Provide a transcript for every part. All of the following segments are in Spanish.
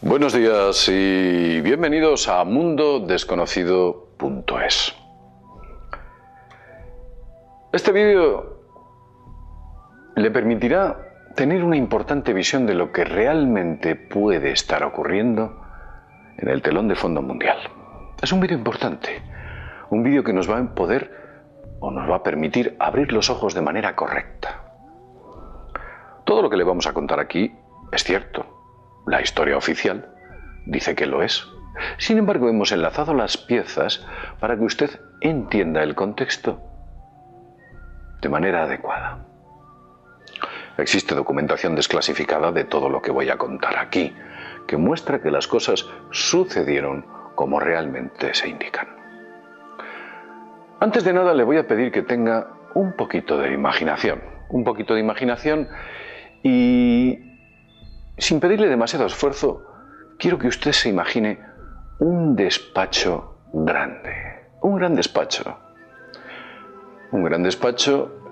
Buenos días y bienvenidos a mundodesconocido.es. Este vídeo le permitirá tener una importante visión de lo que realmente puede estar ocurriendo en el telón de fondo mundial. Es un vídeo importante, un vídeo que nos va a poder o nos va a permitir abrir los ojos de manera correcta. Todo lo que le vamos a contar aquí es cierto. La historia oficial dice que lo es. Sin embargo, hemos enlazado las piezas para que usted entienda el contexto de manera adecuada. Existe documentación desclasificada de todo lo que voy a contar aquí, que muestra que las cosas sucedieron como realmente se indican. Antes de nada, le voy a pedir que tenga un poquito de imaginación. Y sin pedirle demasiado esfuerzo, quiero que usted se imagine un despacho grande, un gran despacho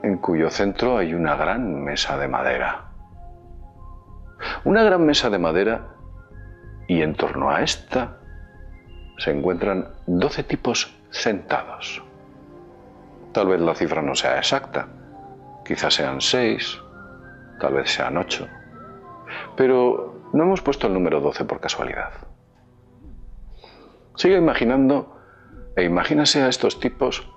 en cuyo centro hay una gran mesa de madera. Una gran mesa de madera y en torno a esta se encuentran 12 tipos sentados. Tal vez la cifra no sea exacta, quizás sean 6, tal vez sean 8. Pero no hemos puesto el número 12 por casualidad. Siga imaginando e imagínase a estos tipos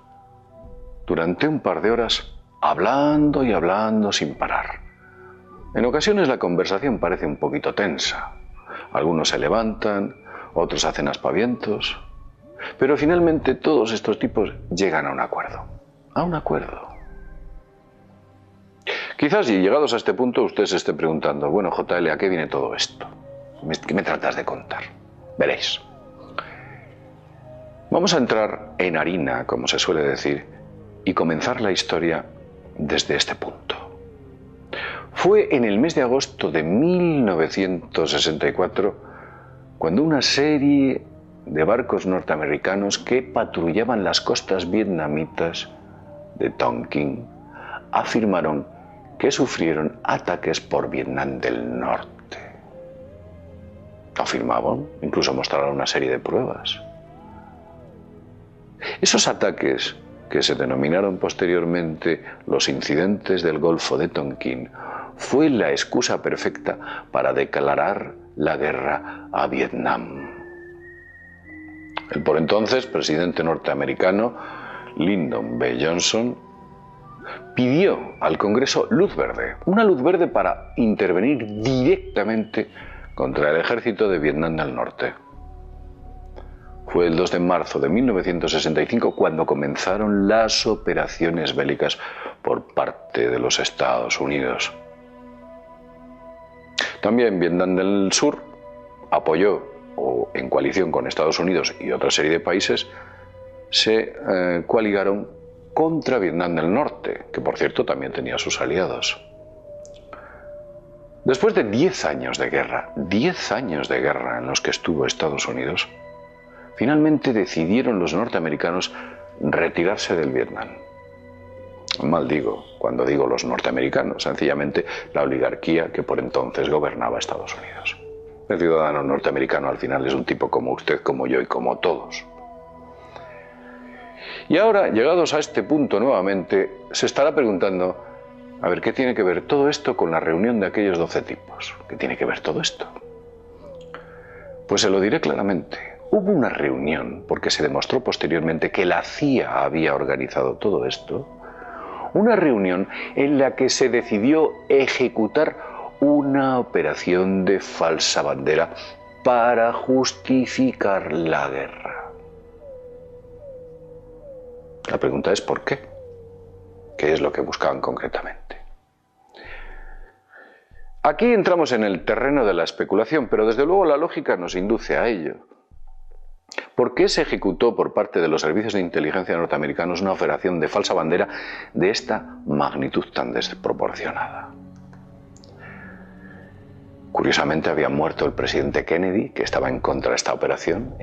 durante un par de horas hablando y hablando sin parar. En ocasiones la conversación parece un poquito tensa. Algunos se levantan, otros hacen aspavientos, pero finalmente todos estos tipos llegan a un acuerdo. Quizás, y llegados a este punto, usted se esté preguntando, bueno, JL, ¿a qué viene todo esto? ¿Qué me tratas de contar? Veréis. Vamos a entrar en harina, como se suele decir, y comenzar la historia desde este punto. Fue en el mes de agosto de 1964 cuando una serie de barcos norteamericanos que patrullaban las costas vietnamitas de Tonkin afirmaron que sufrieron ataques por Vietnam del Norte. Afirmaban, incluso mostraron una serie de pruebas. Esos ataques, que se denominaron posteriormente los incidentes del Golfo de Tonkin, fue la excusa perfecta para declarar la guerra a Vietnam. El por entonces presidente norteamericano, Lyndon B. Johnson, pidió al Congreso luz verde, una luz verde para intervenir directamente contra el ejército de Vietnam del Norte. Fue el 2 de marzo de 1965 cuando comenzaron las operaciones bélicas por parte de los Estados Unidos. También Vietnam del Sur apoyó, o en coalición con Estados Unidos y otra serie de países, se coaligaron contra Vietnam del Norte, que por cierto también tenía sus aliados. Después de 10 años de guerra en los que estuvo Estados Unidos, finalmente decidieron los norteamericanos retirarse del Vietnam. Mal digo cuando digo los norteamericanos, sencillamente la oligarquía que por entonces gobernaba Estados Unidos. El ciudadano norteamericano al final es un tipo como usted, como yo y como todos. Y ahora, llegados a este punto nuevamente, se estará preguntando, a ver, ¿qué tiene que ver todo esto con la reunión de aquellos 12 tipos? ¿Qué tiene que ver todo esto? Pues se lo diré claramente. Hubo una reunión, porque se demostró posteriormente que la CIA había organizado todo esto, una reunión en la que se decidió ejecutar una operación de falsa bandera para justificar la guerra. La pregunta es ¿por qué? ¿Qué es lo que buscaban concretamente? Aquí entramos en el terreno de la especulación, pero desde luego la lógica nos induce a ello. ¿Por qué se ejecutó por parte de los servicios de inteligencia norteamericanos una operación de falsa bandera de esta magnitud tan desproporcionada? Curiosamente había muerto el presidente Kennedy, que estaba en contra de esta operación,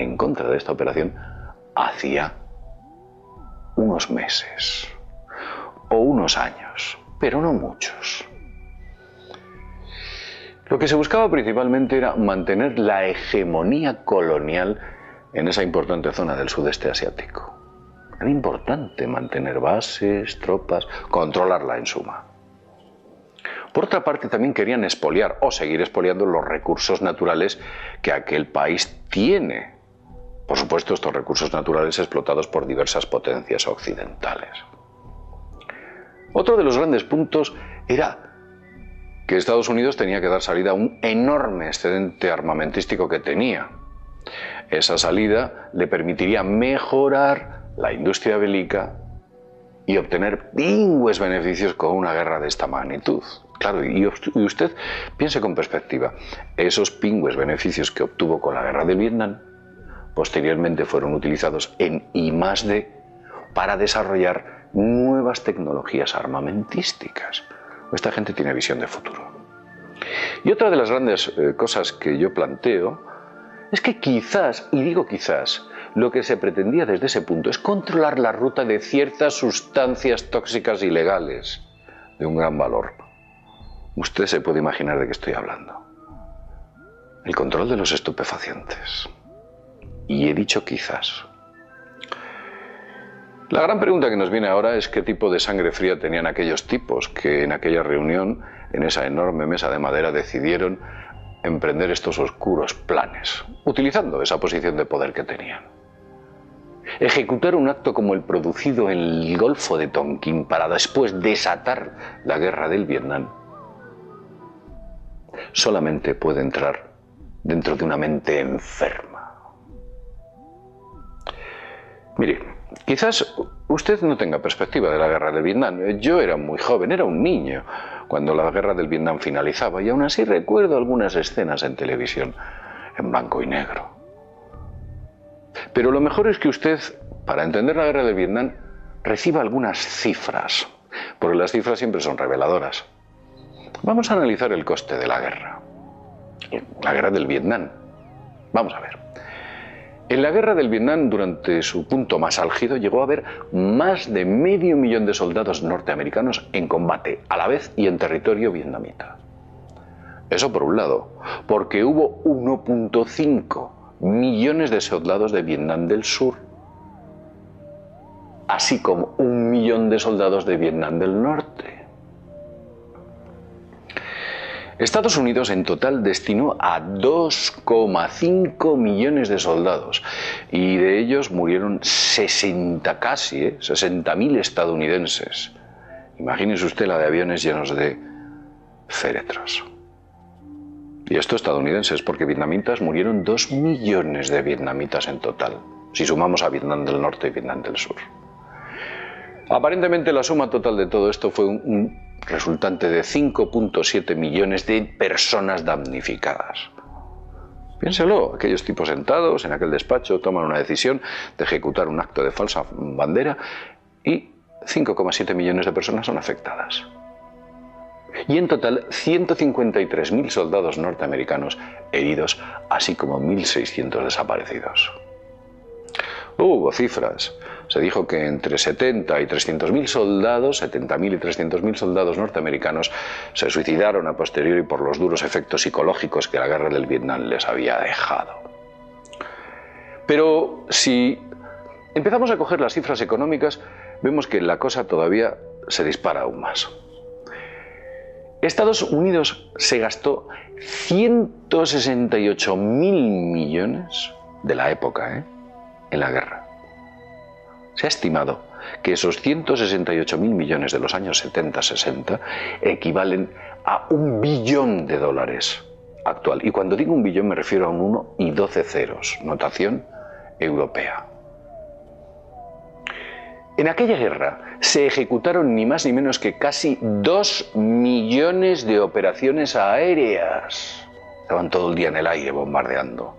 hacía unos meses o unos años, pero no muchos. Lo que se buscaba principalmente era mantener la hegemonía colonial en esa importante zona del sudeste asiático. Era importante mantener bases, tropas, controlarla en suma. Por otra parte, también querían expoliar o seguir expoliando los recursos naturales que aquel país tiene. Por supuesto, estos recursos naturales explotados por diversas potencias occidentales. Otro de los grandes puntos era que Estados Unidos tenía que dar salida a un enorme excedente armamentístico que tenía. Esa salida le permitiría mejorar la industria bélica y obtener pingües beneficios con una guerra de esta magnitud. Claro, y usted piense con perspectiva, esos pingües beneficios que obtuvo con la guerra del Vietnam posteriormente fueron utilizados en I+D para desarrollar nuevas tecnologías armamentísticas. Esta gente tiene visión de futuro. Y otra de las grandes cosas que yo planteo es que quizás, y digo quizás, lo que se pretendía desde ese punto es controlar la ruta de ciertas sustancias tóxicas ilegales de un gran valor. Usted se puede imaginar de qué estoy hablando. El control de los estupefacientes. Y he dicho quizás. La gran pregunta que nos viene ahora es qué tipo de sangre fría tenían aquellos tipos que en aquella reunión, en esa enorme mesa de madera, decidieron emprender estos oscuros planes, utilizando esa posición de poder que tenían. Ejecutar un acto como el producido en el Golfo de Tonkin para después desatar la guerra del Vietnam solamente puede entrar dentro de una mente enferma. Mire, quizás usted no tenga perspectiva de la guerra del Vietnam. Yo era muy joven, era un niño cuando la guerra del Vietnam finalizaba y aún así recuerdo algunas escenas en televisión en blanco y negro. Pero lo mejor es que usted, para entender la guerra del Vietnam, reciba algunas cifras, porque las cifras siempre son reveladoras. Vamos a analizar el coste de la guerra del Vietnam. Vamos a ver. En la guerra del Vietnam, durante su punto más álgido, llegó a haber más de 500.000 de soldados norteamericanos en combate, a la vez y en territorio vietnamita. Eso por un lado, porque hubo 1,5 millones de soldados de Vietnam del Sur, así como 1 millón de soldados de Vietnam del Norte. Estados Unidos en total destinó a 2,5 millones de soldados y de ellos murieron 60.000 estadounidenses. Imagínese usted la de aviones llenos de féretros. Y esto estadounidenses, porque vietnamitas murieron 2 millones de vietnamitas en total, si sumamos a Vietnam del Norte y Vietnam del Sur. Aparentemente la suma total de todo esto fue un resultante de 5,7 millones de personas damnificadas. Piénselo, aquellos tipos sentados en aquel despacho toman una decisión de ejecutar un acto de falsa bandera y 5,7 millones de personas son afectadas. Y en total 153.000 soldados norteamericanos heridos, así como 1.600 desaparecidos. Hubo cifras. Se dijo que entre 70.000 y 300.000 soldados norteamericanos se suicidaron a posteriori por los duros efectos psicológicos que la guerra del Vietnam les había dejado. Pero si empezamos a coger las cifras económicas, vemos que la cosa todavía se dispara aún más. Estados Unidos se gastó 168.000 millones de la época, en la guerra. Se ha estimado que esos 168.000 millones de los años 70-60 equivalen a $1 billón actual. Y cuando digo 1 billón me refiero a un 1 y 12 ceros, notación europea. En aquella guerra se ejecutaron ni más ni menos que casi 2 millones de operaciones aéreas. Estaban todo el día en el aire bombardeando.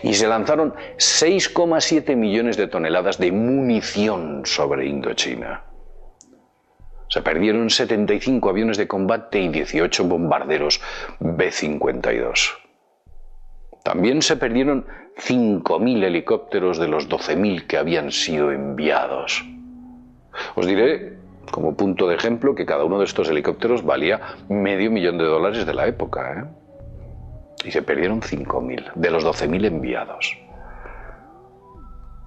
Y se lanzaron 6,7 millones de toneladas de munición sobre Indochina. Se perdieron 75 aviones de combate y 18 bombarderos B-52. También se perdieron 5.000 helicópteros de los 12.000 que habían sido enviados. Os diré Como punto de ejemplo, que cada uno de estos helicópteros valía $500.000 de la época, ¿eh? Y se perdieron 5.000 de los 12.000 enviados.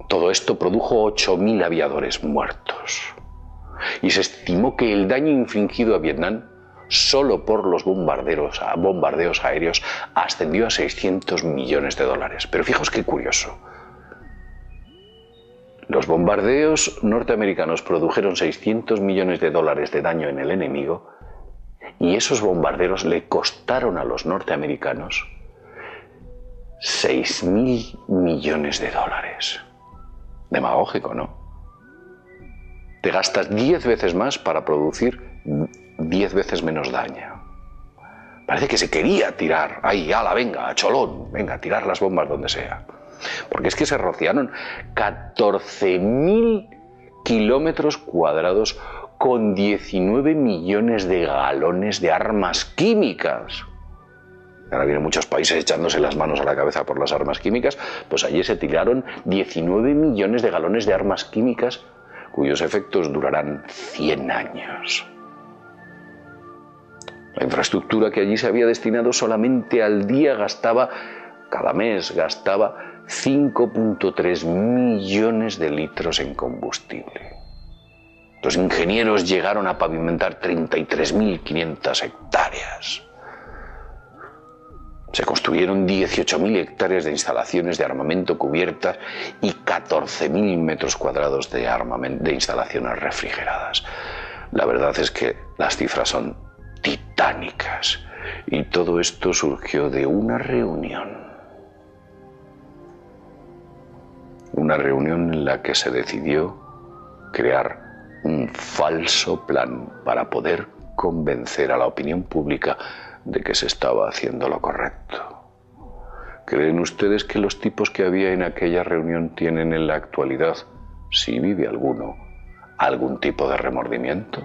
Todo esto produjo 8.000 aviadores muertos. Y se estimó que el daño infligido a Vietnam solo por los bombardeos aéreos ascendió a $600 millones. Pero fijaos qué curioso. Los bombardeos norteamericanos produjeron $600 millones de daño en el enemigo, y esos bombarderos le costaron a los norteamericanos $6.000 millones. Demagógico, ¿no? Te gastas 10 veces más para producir 10 veces menos daño. Parece que se quería tirar, ahí, ala, venga, a cholón, venga, a tirar las bombas donde sea. Porque es que se rociaron 14.000 kilómetros cuadrados con 19 millones de galones de armas químicas. Ahora vienen muchos países echándose las manos a la cabeza por las armas químicas, pues allí se tiraron 19 millones de galones de armas químicas cuyos efectos durarán 100 años. La infraestructura que allí se había destinado solamente al día cada mes gastaba 5,3 millones de litros en combustible. Los ingenieros llegaron a pavimentar 33.500 hectáreas. Se construyeron 18.000 hectáreas de instalaciones de armamento cubiertas y 14.000 metros cuadrados de instalaciones refrigeradas. La verdad es que las cifras son titánicas, y todo esto surgió de una reunión. Una reunión en la que se decidió crear un falso plan para poder convencer a la opinión pública de que se estaba haciendo lo correcto. ¿Creen ustedes que los tipos que había en aquella reunión tienen en la actualidad, si vive alguno, algún tipo de remordimiento?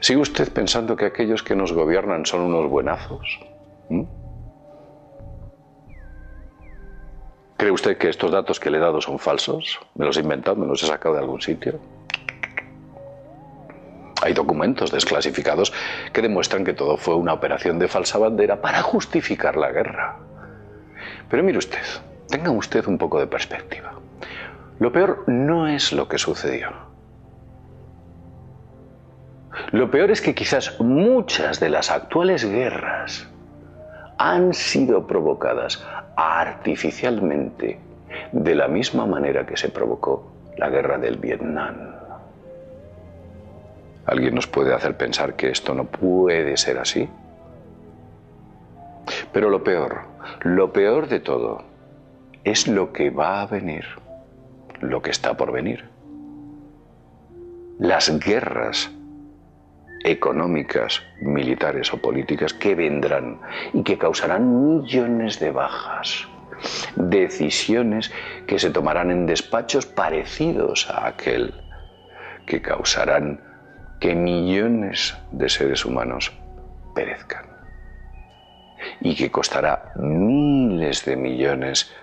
¿Sigue usted pensando que aquellos que nos gobiernan son unos buenazos? ¿Cree usted que estos datos que le he dado son falsos? ¿Me los he inventado? ¿Me los he sacado de algún sitio? Hay documentos desclasificados que demuestran que todo fue una operación de falsa bandera para justificar la guerra. Pero mire usted, tenga usted un poco de perspectiva. Lo peor no es lo que sucedió. Lo peor es que quizás muchas de las actuales guerras han sido provocadas artificialmente de la misma manera que se provocó la guerra del Vietnam. ¿Alguien nos puede hacer pensar que esto no puede ser así? Pero lo peor de todo, es lo que va a venir, lo que está por venir. Las guerras económicas, militares o políticas que vendrán y que causarán millones de bajas. Decisiones que se tomarán en despachos parecidos a aquel, que causarán que millones de seres humanos perezcan y que costará miles de millones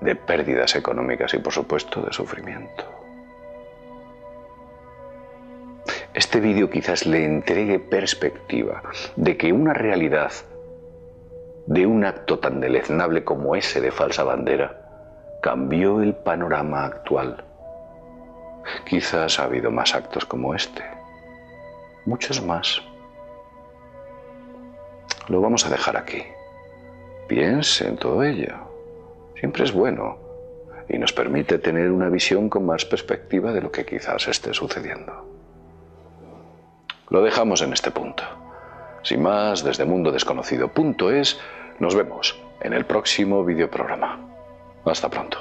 de pérdidas económicas y, por supuesto, de sufrimiento. Este vídeo quizás le entregue perspectiva de que una realidad de un acto tan deleznable como ese de falsa bandera cambió el panorama actual. Quizás ha habido más actos como este, muchos más. Lo vamos a dejar aquí. Piense en todo ello. Siempre es bueno y nos permite tener una visión con más perspectiva de lo que quizás esté sucediendo. Lo dejamos en este punto. Sin más, desde mundodesconocido.es, nos vemos en el próximo videoprograma. Hasta pronto.